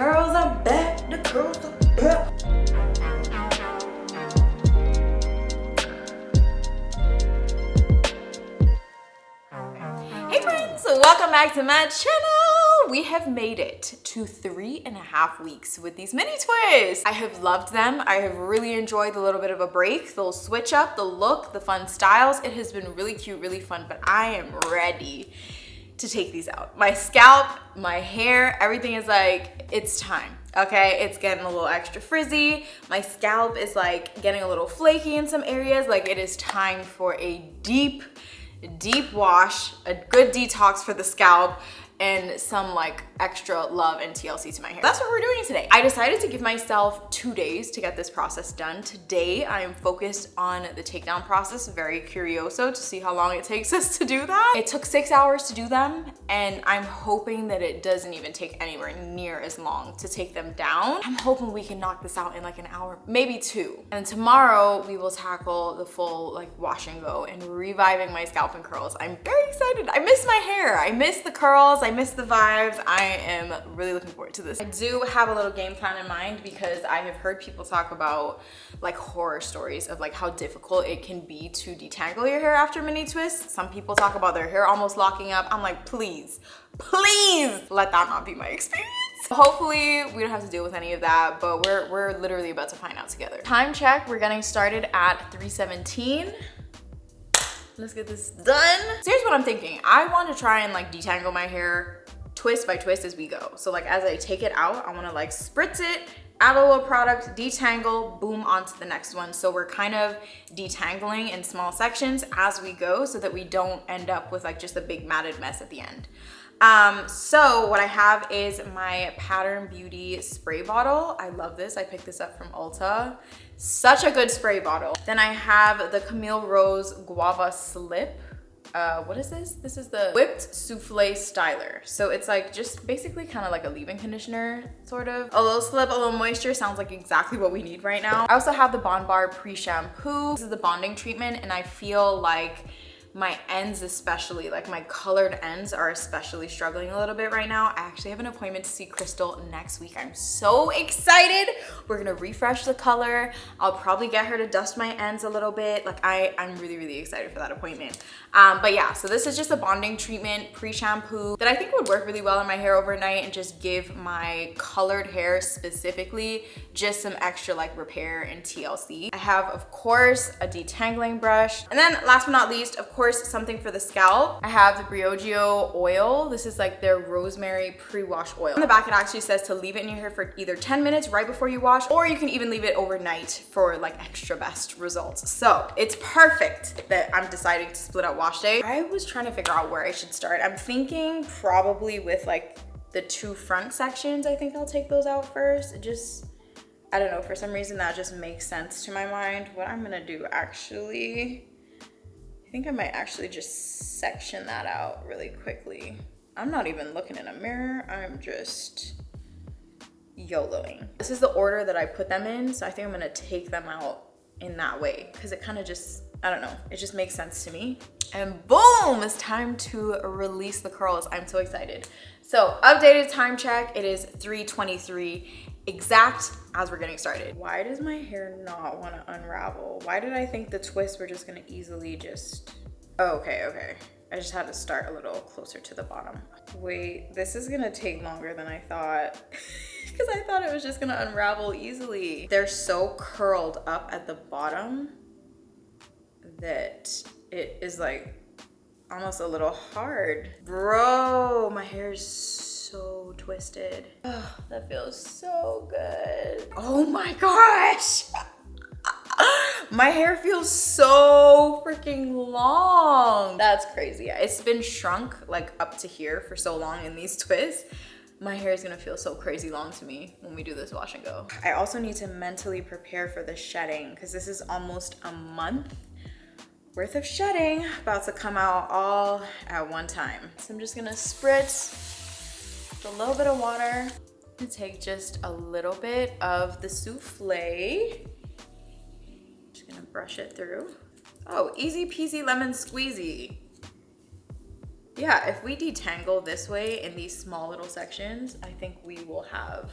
curls are back, the curls are back. Hey friends, welcome back to my channel. We have made it to 3.5 weeks with these mini twists. I have loved them. I have really enjoyed the little bit of a break, the little switch up, the look, the fun styles. It has been really cute, really fun, but I am ready to take these out. My scalp, my hair, everything is like, it's time. Okay, it's getting a little extra frizzy. My scalp is like getting a little flaky in some areas. Like it is time for a deep wash, a good detox for the scalp, and some like extra love and TLC to my hair. That's what we're doing today. I decided to give myself 2 days to get this process done. Today, I am focused on the takedown process, very curioso to see how long it takes us to do that. It took 6 hours to do them, and I'm hoping that it doesn't even take anywhere near as long to take them down. I'm hoping we can knock this out in like an hour, maybe 2. And tomorrow, we will tackle the full like wash and go and reviving my scalp and curls. I'm very excited. I miss my hair. I miss the curls. I miss the vibes. I am really looking forward to this. I do have a little game plan in mind because I have heard people talk about like horror stories of like how difficult it can be to detangle your hair after mini twists. Some people talk about their hair almost locking up. I'm like, please let that not be my experience. Hopefully we don't have to deal with any of that, but we're literally about to find out together. Time check, we're getting started at 3:17. Let's get this done. So here's what I'm thinking. I want to try and like detangle my hair twist by twist as we go. So like as I take it out, I want to like spritz it, add a little product, detangle, boom, onto the next one. So we're kind of detangling in small sections as we go so that we don't end up with like just a big matted mess at the end. So what I have is my Pattern Beauty spray bottle. I love this. I picked this up from Ulta. Such a good spray bottle. Then I have the Camille Rose Guava Slip. What is this? This is the Whipped Souffle Styler. So it's like just basically kind of like a leave-in conditioner, sort of. A little slip, a little moisture, sounds like exactly what we need right now. I also have the Bond Bar Pre-Shampoo. This is the bonding treatment, and I feel like my ends especially, like my colored ends are especially struggling a little bit right now. I actually have an appointment to see Crystal next week. I'm so excited. We're gonna refresh the color. I'll probably get her to dust my ends a little bit. Like I'm really excited for that appointment. But yeah, so this is just a bonding treatment pre-shampoo that I think would work really well in my hair overnight and just give my colored hair specifically just some extra like repair and TLC. I have, of course, a detangling brush. And then last but not least, of course, something for the scalp. I have the Briogeo oil. This is like their rosemary pre-wash oil. On the back, it actually says to leave it in your hair for either 10 minutes right before you wash, or you can even leave it overnight for like extra best results. So it's perfect that I'm deciding to split out wash day. I was trying to figure out where I should start. I'm thinking probably with like the 2 front sections. I think I'll take those out first. It just, I don't know, for some reason that just makes sense to my mind. What I'm gonna do actually, I think I might actually just section that out really quickly. I'm not even looking in a mirror. I'm just YOLOing. This is the order that I put them in, so I think I'm gonna take them out in that way because it kind of just, I don't know, it just makes sense to me. And boom, it's time to release the curls. I'm so excited. So updated time check, it is 3:23 exact as we're getting started. Why does my hair not want to unravel? Why did I think the twists were just gonna easily just, oh, okay. I just had to start a little closer to the bottom. Wait, this is gonna take longer than I thought because I thought it was just gonna unravel easily. They're so curled up at the bottom that it is like almost a little hard. Bro, my hair is so twisted. Oh, that feels so good. Oh my gosh. My hair feels so freaking long. That's crazy. It's been shrunk like up to here for so long in these twists. My hair is gonna feel so crazy long to me when we do this wash and go. I also need to mentally prepare for the shedding because this is almost a month worth of shedding about to come out all at one time. So I'm just gonna spritz with a little bit of water and take just a little bit of the souffle. Just gonna brush it through. Oh, easy peasy lemon squeezy. Yeah, if we detangle this way in these small little sections, I think we will have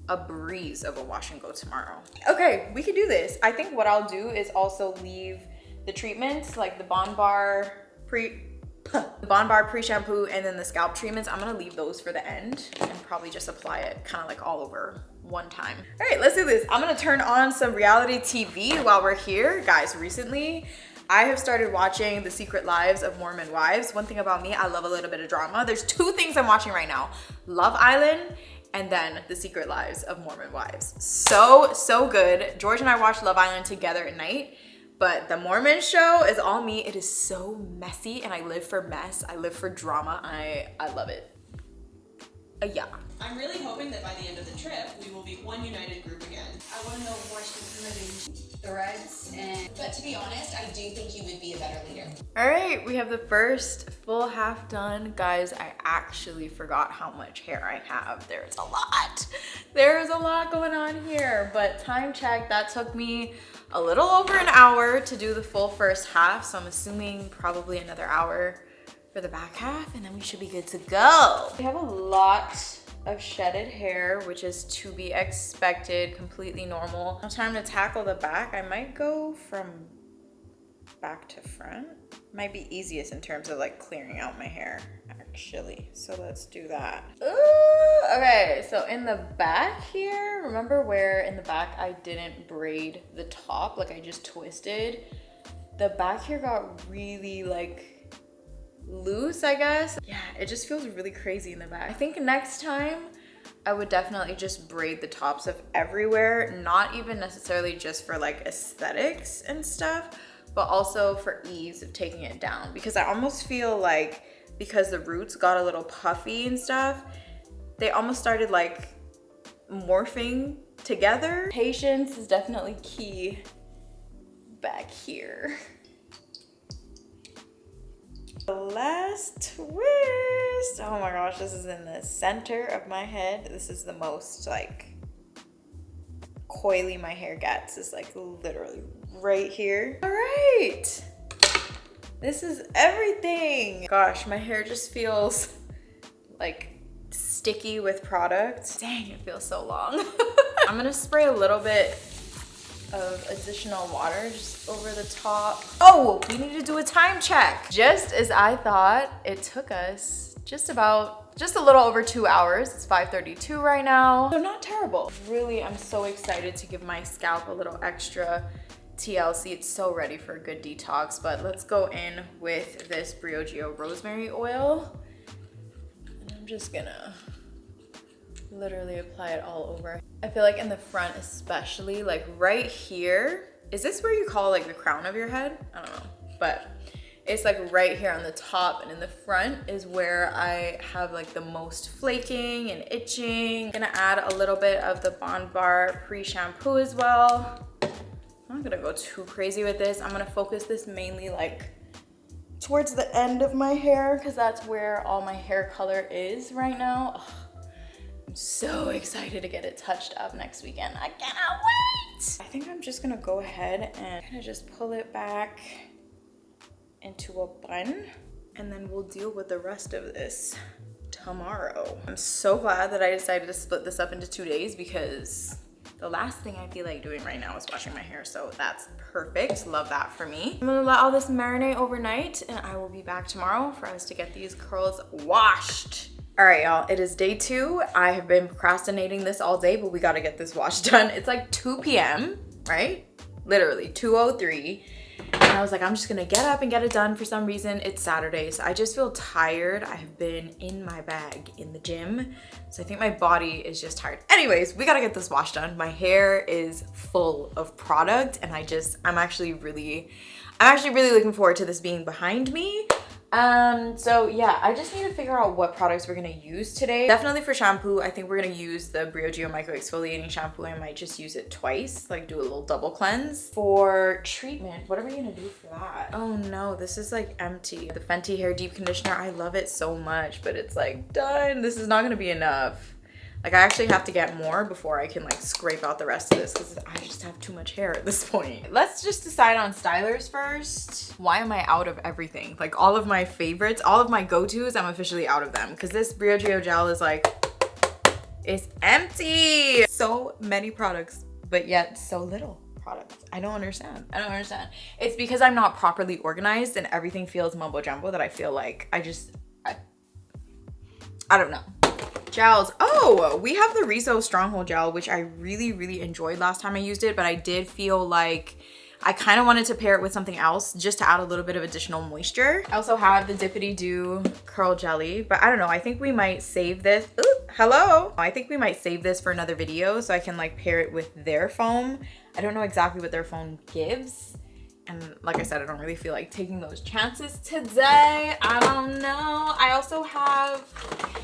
a breeze of a wash and go tomorrow. Okay, we could do this. I think what I'll do is also leave the treatments, like the Bond Bar pre-shampoo and then the scalp treatments. I'm gonna leave those for the end and probably just apply it kind of like all over one time. All right, let's do this. I'm gonna turn on some reality TV while we're here. Guys, recently, I have started watching The Secret Lives of Mormon Wives. One thing about me, I love a little bit of drama. There's two things I'm watching right now: Love Island and then The Secret Lives of Mormon Wives. So good. George and I watched Love Island together at night, but the Mormon show is all me. It is so messy and I live for mess. I live for drama. I love it. Yeah. I'm really hoping that by the end of the trip, we will be one united group again. I want to know what's the threads, but to be honest, I do think you would be a better leader. All right, we have the first full half done. Guys, I actually forgot how much hair I have. There's a lot. There's a lot going on here, but time check, that took me a little over an hour to do the full first half, so I'm assuming probably another hour for the back half, and then we should be good to go. We have a lot of shedded hair, which is to be expected, completely normal. Now time to tackle the back. I might go from back to front. Might be easiest in terms of like clearing out my hair, actually. So let's do that. Ooh, okay, so in the back here, remember where in the back I didn't braid the top, like I just twisted? The back here got really like loose, I guess. Yeah, it just feels really crazy in the back. I think next time I would definitely just braid the tops of everywhere, not even necessarily just for like aesthetics and stuff, but also for ease of taking it down, because I almost feel like because the roots got a little puffy and stuff, they almost started like morphing together. Patience is definitely key back here. The last twist. Oh my gosh, this is in the center of my head. This is the most like coily my hair gets, is like literally right here. All right, this is everything. Gosh, my hair just feels like sticky with product. Dang, it feels so long. I'm gonna spray a little bit of additional water just over the top. Oh, we need to do a time check. Just as I thought, it took us just a little over 2 hours. It's 5:32 right now, so not terrible. Really, I'm so excited to give my scalp a little extra TLC. It's so ready for a good detox, but let's go in with this Briogeo rosemary oil. And I'm just gonna literally apply it all over. I feel like in the front especially, like right here, is this where you call like the crown of your head? I don't know, but it's like right here on the top, and in the front is where I have like the most flaking and itching. I'm gonna add a little bit of the Bond Bar pre-shampoo as well. I'm not gonna go too crazy with this. I'm gonna focus this mainly like towards the end of my hair, because that's where all my hair color is right now. Ugh. I'm so excited to get it touched up next weekend. I cannot wait. I think I'm just gonna go ahead and kind of just pull it back into a bun, and then we'll deal with the rest of this tomorrow. I'm so glad that I decided to split this up into 2 days, because the last thing I feel like doing right now is washing my hair, so that's perfect. Love that for me. I'm gonna let all this marinate overnight, and I will be back tomorrow for us to get these curls washed. All right, y'all, it is day 2. I have been procrastinating this all day, but we gotta get this wash done. It's like 2 p.m., right? Literally 2:03. And I was like, I'm just gonna get up and get it done. For some reason, it's Saturday, so I just feel tired. I have been in my bag in the gym, so I think my body is just tired. Anyways, we gotta get this wash done. My hair is full of product, and I'm actually really looking forward to this being behind me. So yeah, I just need to figure out what products we're gonna use today. Definitely for shampoo, I think we're gonna use the Briogeo Micro Exfoliating Shampoo. I might just use it twice, like do a little double cleanse. For treatment, what are we gonna do for that? Oh no, this is like empty. The Fenty Hair Deep Conditioner, I love it so much, but it's like done. This is not gonna be enough. Like I actually have to get more before I can like scrape out the rest of this because I just have too much hair at this point. Let's just decide on stylers first. Why am I out of everything? Like all of my favorites, all of my go-tos, I'm officially out of them because this Rizos gel is like, it's empty. So many products, but yet so little products. I don't understand. I don't understand. It's because I'm not properly organized and everything feels mumbo jumbo that I feel like I don't know. Gels. Oh, we have the Rizos Stronghold gel, which I really enjoyed last time I used it, but I did feel like I kind of wanted to pair it with something else just to add a little bit of additional moisture. I also have the Dippity Doo Curl Jelly, but I don't know. I think we might save this. Ooh, hello. I think we might save this for another video so I can like pair it with their foam. I don't know exactly what their foam gives. And like I said, I don't really feel like taking those chances today. I don't know. I also have,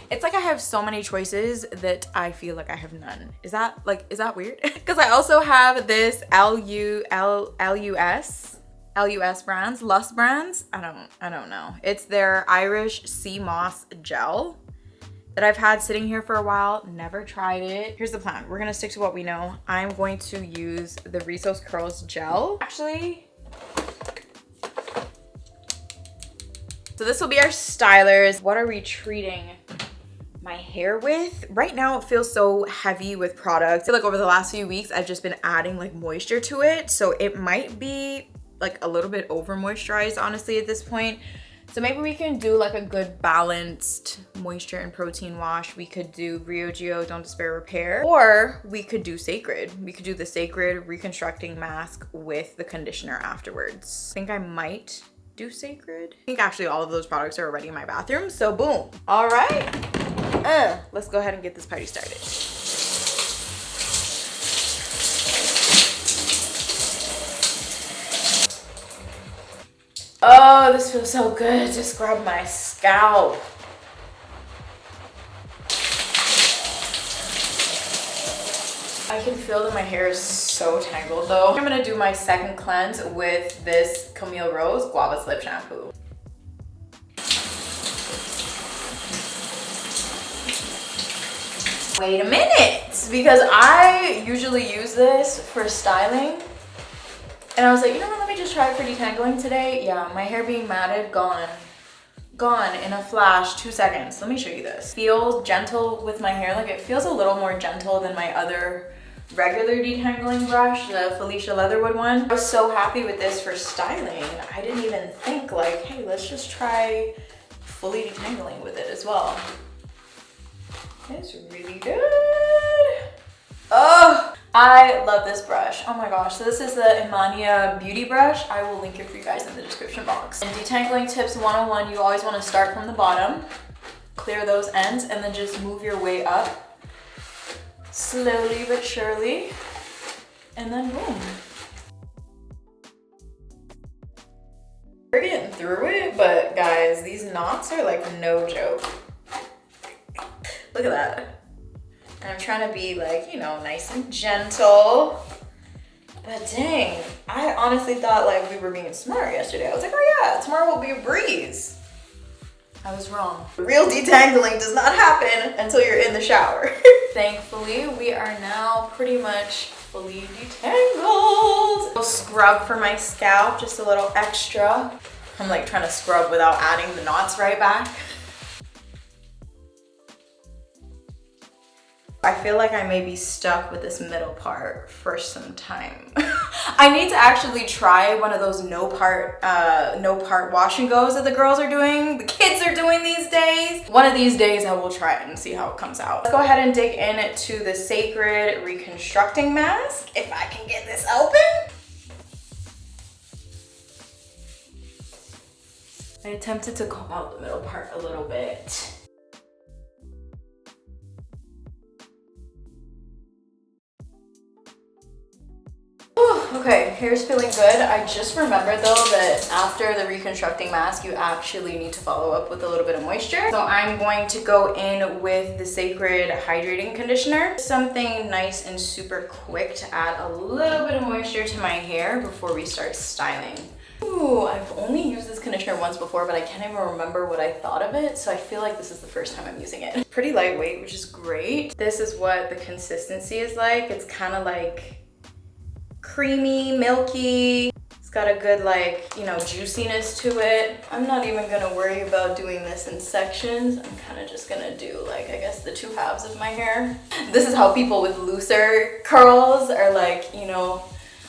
it's like I have so many choices that I feel like I have none. Is that weird? Because I also have this LUS brands, Lust brands. I don't know. It's their Irish Sea Moss gel that I've had sitting here for a while, never tried it. Here's the plan. We're gonna stick to what we know. I'm going to use the Rizos Curls gel. Actually, so this will be our stylers. What are we treating my hair with? Right now it feels so heavy with products. I feel like over the last few weeks, I've just been adding like moisture to it. So it might be like a little bit over moisturized, honestly, at this point. So maybe we can do like a good balanced moisture and protein wash. We could do Rizos Don't Despair Repair, or we could do Sacred. We could do the Sacred Reconstructing Mask with the conditioner afterwards. I think I might do Sacred. I think actually all of those products are already in my bathroom, so boom. All right, let's go ahead and get this party started. Oh, this feels so good to scrub my scalp. I can feel that my hair is so tangled though. I'm gonna do my second cleanse with this Camille Rose Guava Slip Shampoo. Wait a minute, because I usually use this for styling. And I was like, you know what, let me just try it for detangling today. Yeah, my hair being matted, gone in a flash, 2 seconds. Let me show you this. Feels gentle with my hair. Like it feels a little more gentle than my other regular detangling brush, the Felicia Leatherwood one. I was so happy with this for styling. I didn't even think like, hey, let's just try fully detangling with it as well. It's really good. Oh, I love this brush. Oh my gosh. So this is the Imania Beauty Brush. I will link it for you guys in the description box. And detangling tips 101, you always want to start from the bottom, clear those ends, and then just move your way up slowly but surely. And then boom. We're getting through it, but guys, these knots are like no joke. Look at that. And I'm trying to be like, you know, nice and gentle. But dang, I honestly thought like we were being smart yesterday. I was like, oh yeah, tomorrow will be a breeze. I was wrong. Real detangling does not happen until you're in the shower. Thankfully, we are now pretty much fully detangled. I'll scrub for my scalp, just a little extra. I'm like trying to scrub without adding the knots right back. I feel like I may be stuck with this middle part for some time. I need to actually try one of those no part wash and goes that the girls are doing, the kids are doing these days. One of these days I will try it and see how it comes out. Let's go ahead and dig into the Sacred Reconstructing Mask. If I can get this open. I attempted to comb out the middle part a little bit. Okay, hair's feeling good. I just remembered though that after the reconstructing mask, you actually need to follow up with a little bit of moisture. So I'm going to go in with the Sacred Hydrating Conditioner. Something nice and super quick to add a little bit of moisture to my hair before we start styling. Ooh, I've only used this conditioner once before, but I can't even remember what I thought of it. So I feel like this is the first time I'm using it. Pretty lightweight, which is great. This is what the consistency is like. It's kind of like creamy, milky. It's got a good, like, you know, juiciness to it. I'm not even gonna worry about doing this in sections. I'm kind of just gonna do, like, I guess the 2 halves of my hair. This is how people with looser curls are, like, you know,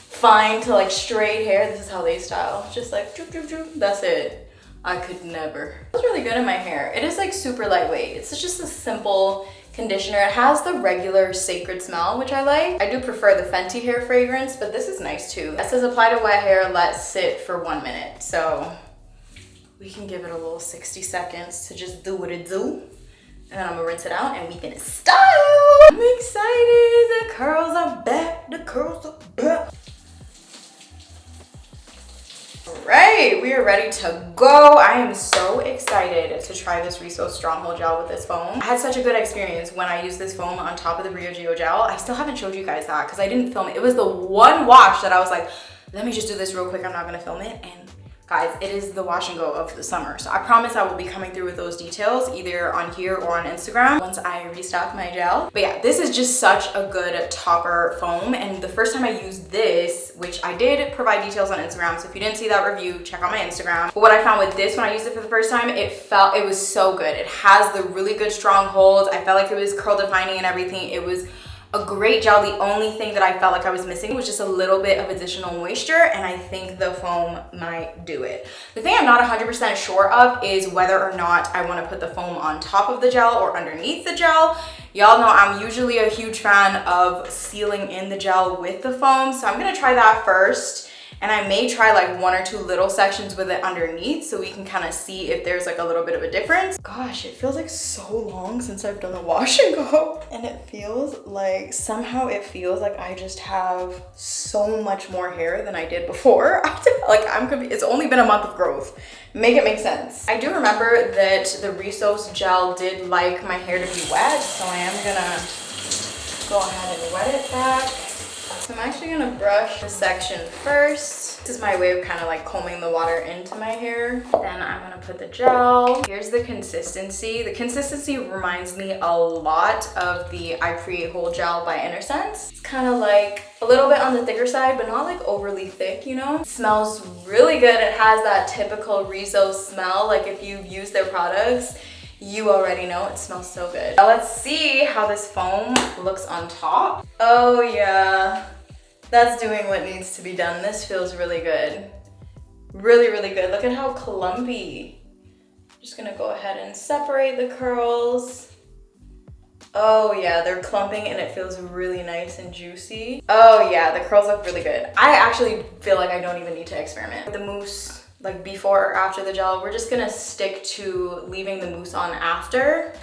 fine to like straight hair. This is how they style. Just like droop, droop, droop. That's it. I could never. It's really good in my hair. It is like super lightweight. It's just a simple conditioner. It has the regular sacred smell, which I like. I do prefer the Fenty hair fragrance, but this is nice too. It says apply to wet hair, let sit for 1 minute. So we can give it a little 60 seconds to just do what it do. And then I'm gonna rinse it out and we can style. I'm excited. The curls are back. The curls are back. All right, we are ready to go. I am so excited to try this Rizos Stronghold Gel with this foam. I had such a good experience when I used this foam on top of the Rio Geo Gel. I still haven't showed you guys that because I didn't film it. It was the one wash that I was like, let me just do this real quick. I'm not gonna film it. And guys, it is the wash and go of the summer. So I promise I will be coming through with those details either on here or on Instagram once I restock my gel. But yeah, this is just such a good topper foam. And the first time I used this, which I did provide details on Instagram, so if you didn't see that review, check out my Instagram. But what I found with this when I used it for the first time, it was so good. It has the really good strong hold. I felt like it was curl defining and everything. It was a great gel. The only thing that I felt like I was missing was just a little bit of additional moisture, and I think the foam might do it. The thing I'm not 100% sure of is whether or not I want to put the foam on top of the gel or underneath the gel. Y'all know I'm usually a huge fan of sealing in the gel with the foam, so I'm gonna try that first. And I may try like 1 or 2 little sections with it underneath so we can kind of see if there's like a little bit of a difference. Gosh, it feels like so long since I've done a wash and go. And it feels like, somehow it feels like I just have so much more hair than I did before. Like it's only been a month of growth. Make it make sense. I do remember that the Rizos gel did like my hair to be wet, so I am gonna go ahead and wet it back. So I'm actually gonna brush the section first. This is my way of kind of like combing the water into my hair. Then I'm gonna put the gel. Here's the consistency. The consistency reminds me a lot of the I Create Whole Gel by Intersense. It's kind of like a little bit on the thicker side, but not like overly thick, you know? It smells really good. It has that typical Rizos smell. Like if you've used their products, you already know it smells so good. Now let's see how this foam looks on top. Oh yeah, that's doing what needs to be done. This feels really good. Really, really good. Look at how clumpy. Just gonna go ahead and separate the curls. Oh yeah, they're clumping and it feels really nice and juicy. Oh yeah, the curls look really good. I actually feel like I don't even need to experiment with the mousse. Like before or after the gel, we're just gonna stick to leaving the mousse on after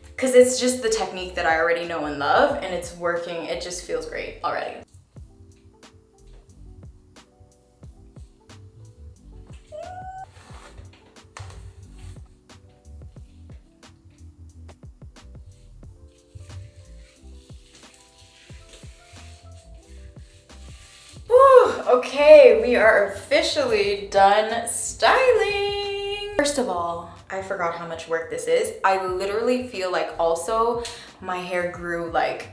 because it's just the technique that I already know and love and it's working. It just feels great already. Okay, we are officially done styling. First of all, I forgot how much work this is. I literally feel like also my hair grew like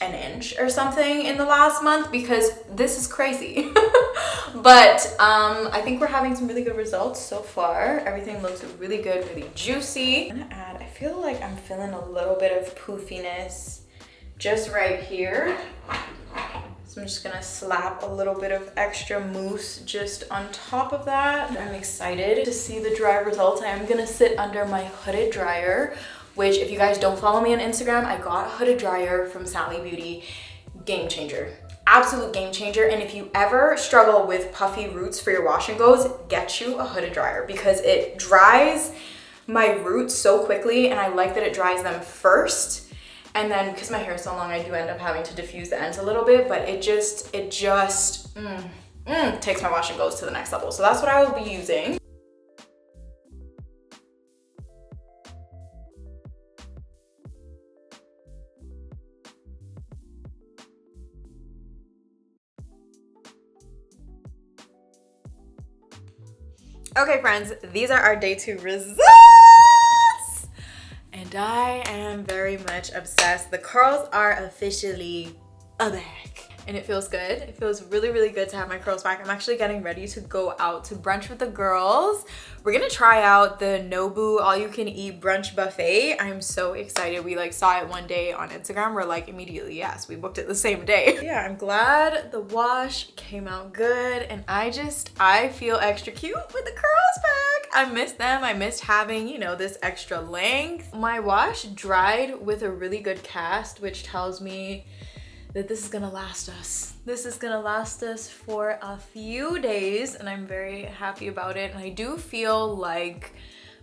an inch or something in the last month because this is crazy. But I think we're having some really good results so far. Everything looks really good, really juicy. I'm gonna add, I feel like I'm feeling a little bit of poofiness just right here. So I'm just gonna slap a little bit of extra mousse just on top of that. I'm excited to see the dry results. I am gonna sit under my hooded dryer, which if you guys don't follow me on Instagram, I got a hooded dryer from Sally Beauty. Game changer. Absolute game changer. And if you ever struggle with puffy roots for your wash and goes, get you a hooded dryer because it dries my roots so quickly and I like that it dries them first. And then because my hair is so long, I do end up having to diffuse the ends a little bit, but it just takes my wash and goes to the next level. So that's what I will be using. Okay, friends, these are our day 2 results. And I am very much obsessed. The curls are officially back. And it feels good. It feels really, really good to have my curls back. I'm actually getting ready to go out to brunch with the girls. We're gonna try out the Nobu all-you-can-eat brunch buffet. I'm so excited. We like saw it one day on Instagram. We're like immediately, yes, we booked it the same day. Yeah, I'm glad the wash came out good. And I feel extra cute with the curls back. I missed them. I missed having, you know, this extra length. My wash dried with a really good cast, which tells me that this is gonna last us. This is gonna last us for a few days, and I'm very happy about it. And I do feel like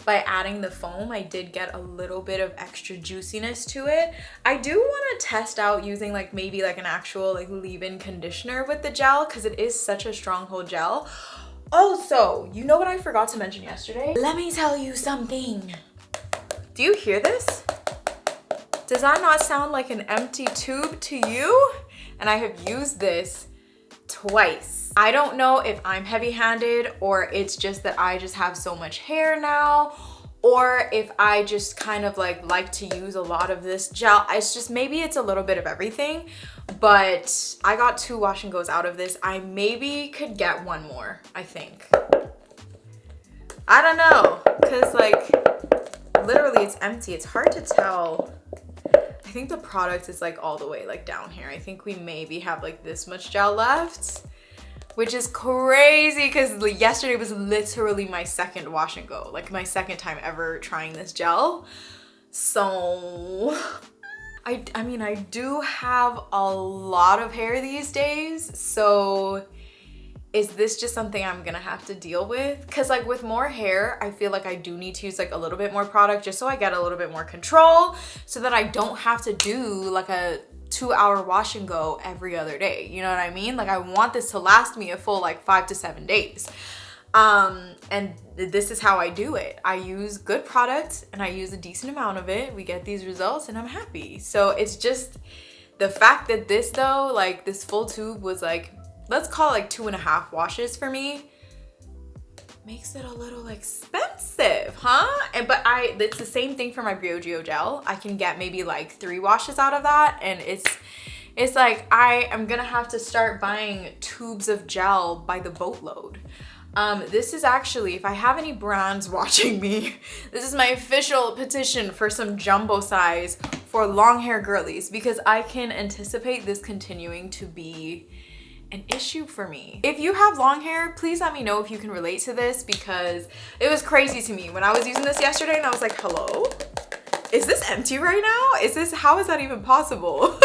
by adding the foam, I did get a little bit of extra juiciness to it. I do wanna test out using like maybe like an actual like leave-in conditioner with the gel, because it is such a stronghold gel. Also, you know what I forgot to mention yesterday? Let me tell you something. Do you hear this? Does that not sound like an empty tube to you? And I have used this twice. I don't know if I'm heavy-handed or it's just that I just have so much hair now, or if I just kind of like to use a lot of this gel. It's just, maybe it's a little bit of everything, but I got 2 wash and goes out of this. I maybe could get 1 more, I think. I don't know, cause like literally it's empty. It's hard to tell. I think the product is like all the way like down here. I think we maybe have like this much gel left, which is crazy because yesterday was literally my second wash and go, like my second time ever trying this gel. So I mean, I do have a lot of hair these days, so is this just something I'm gonna have to deal with? Cause like with more hair, I feel like I do need to use like a little bit more product just so I get a little bit more control, so that I don't have to do like a 2-hour wash and go every other day. You know what I mean? Like I want this to last me a full like 5 to 7 days. And this is how I do it. I use good product and I use a decent amount of it. We get these results and I'm happy. So it's just the fact that this though, like this full tube was like, let's call it like 2.5 washes for me, makes it a little expensive, huh? But it's the same thing for my Briogeo gel. I can get maybe like 3 washes out of that, and it's like I am gonna have to start buying tubes of gel by the boatload. This is actually, if I have any brands watching me, this is my official petition for some jumbo size for long hair girlies, because I can anticipate this continuing to be an issue for me. If you have long hair, please let me know if you can relate to this, because it was crazy to me when I was using this yesterday and I was like, hello? Is this empty right now? How is that even possible?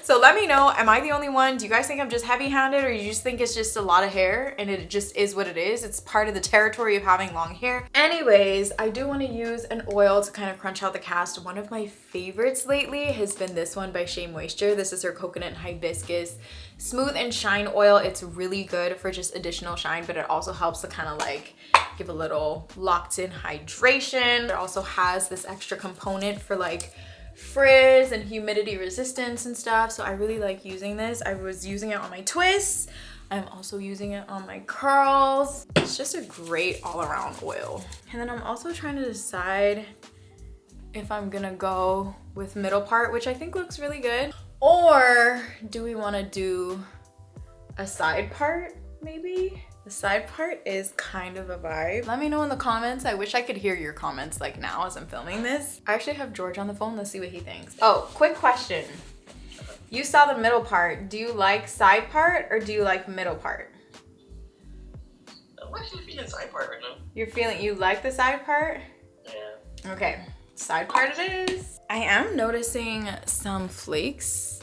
So let me know, am I the only one? Do you guys think I'm just heavy-handed, or you just think it's just a lot of hair and it just is what it is? It's part of the territory of having long hair. Anyways, I do want to use an oil to kind of crunch out the cast. One of my favorites lately has been this one by Shea Moisture. This is her coconut and hibiscus smooth and shine oil. It's really good for just additional shine, but it also helps to kind of like give a little locked in hydration. It also has this extra component for like frizz and humidity resistance and stuff. So I really like using this. I was using it on my twists. I'm also using it on my curls. It's just a great all-around oil. And then I'm also trying to decide if I'm gonna go with middle part, which I think looks really good, or do we want to do a side part maybe? The side part is kind of a vibe. Let me know in the comments. I wish I could hear your comments like now as I'm filming this. I actually have George on the phone. Let's see what he thinks. Oh, quick question. You saw the middle part. Do you like side part or do you like middle part? I'm actually feeling side part right now. You like the side part? Yeah. Okay, side part it is. I am noticing some flakes.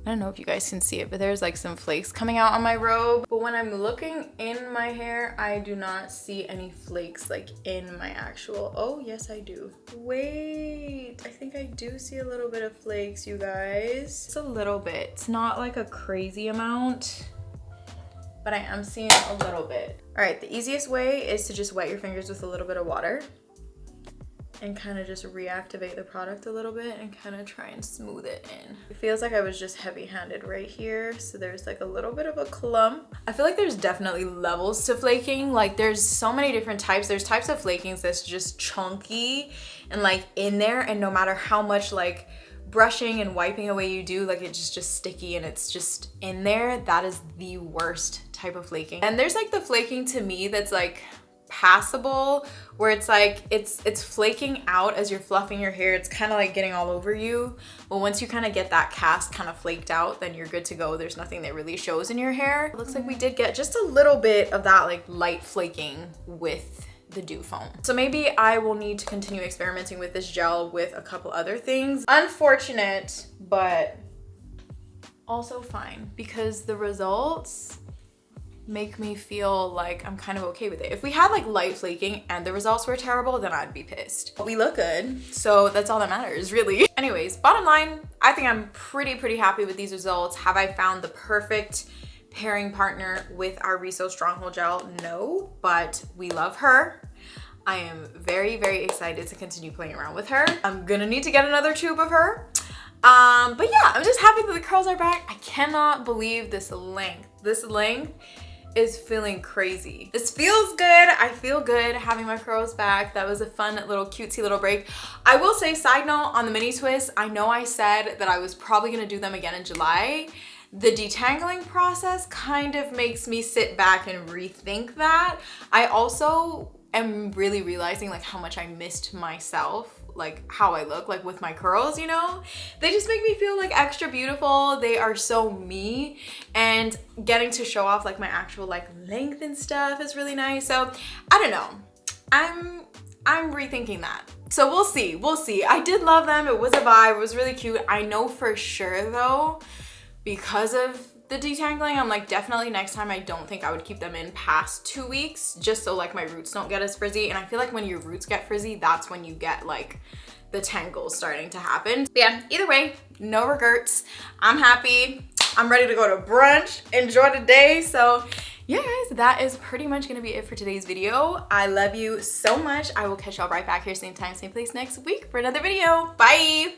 I don't know if you guys can see it, but there's like some flakes coming out on my robe. But when I'm looking in my hair, I do not see any flakes like in my actual, oh yes I do. Wait, I think I do see a little bit of flakes, you guys. It's a little bit, it's not like a crazy amount, but I am seeing a little bit. All right, the easiest way is to just wet your fingers with a little bit of water. and kind of just reactivate the product a little bit and kind of try and smooth it in. It feels like I was just heavy-handed right here, so there's like a little bit of a clump. I feel like there's definitely levels to flaking. Like there's so many different types. There's types of flakings that's just chunky and like in there, and no matter how much like brushing and wiping away you do, like it's just sticky and it's just in there. That is the worst type of flaking. And there's like the flaking to me that's like passable, where it's like it's flaking out as you're fluffing your hair. It's kind of like getting all over you, but once you kind of get that cast kind of flaked out, then you're good to go. There's nothing that really shows in your hair. It looks like we did get just a little bit of that like light flaking with the dew foam. So maybe I will need to continue experimenting with this gel with a couple other things. Unfortunate, but also fine, because the results make me feel like I'm kind of okay with it. If we had like light flaking and the results were terrible, then I'd be pissed. But we look good, so that's all that matters, really. Anyways, bottom line, I think I'm pretty happy with these results. Have I found the perfect pairing partner with our Rizos Stronghold Gel? No, but we love her. I am very excited to continue playing around with her. I'm gonna need to get another tube of her. But yeah, I'm just happy that the curls are back. I cannot believe this length. This length is feeling crazy. This feels good. I feel good having my curls back. That was a fun little cutesy little break. I will say, side note on the mini twists, I know I said that I was probably gonna do them again in July. The detangling process kind of makes me sit back and rethink that. I also am really realizing like how much I missed myself, like how I look like with my curls, you know? They just make me feel like extra beautiful. They are so me, and getting to show off like my actual like length and stuff is really nice. So I don't know, I'm rethinking that. So we'll see. I did love them. It was a vibe. It was really cute. I know for sure though, because of the detangling, I'm like, definitely next time I don't think I would keep them in past 2 weeks, just so like my roots don't get as frizzy. And I feel like when your roots get frizzy, that's when you get like the tangles starting to happen. But yeah, either way, no regrets. I'm happy. I'm ready to go to brunch, enjoy the day. So yeah guys, that is pretty much gonna be it for today's video. I love you so much. I will catch y'all right back here, same time, same place next week for another video. Bye.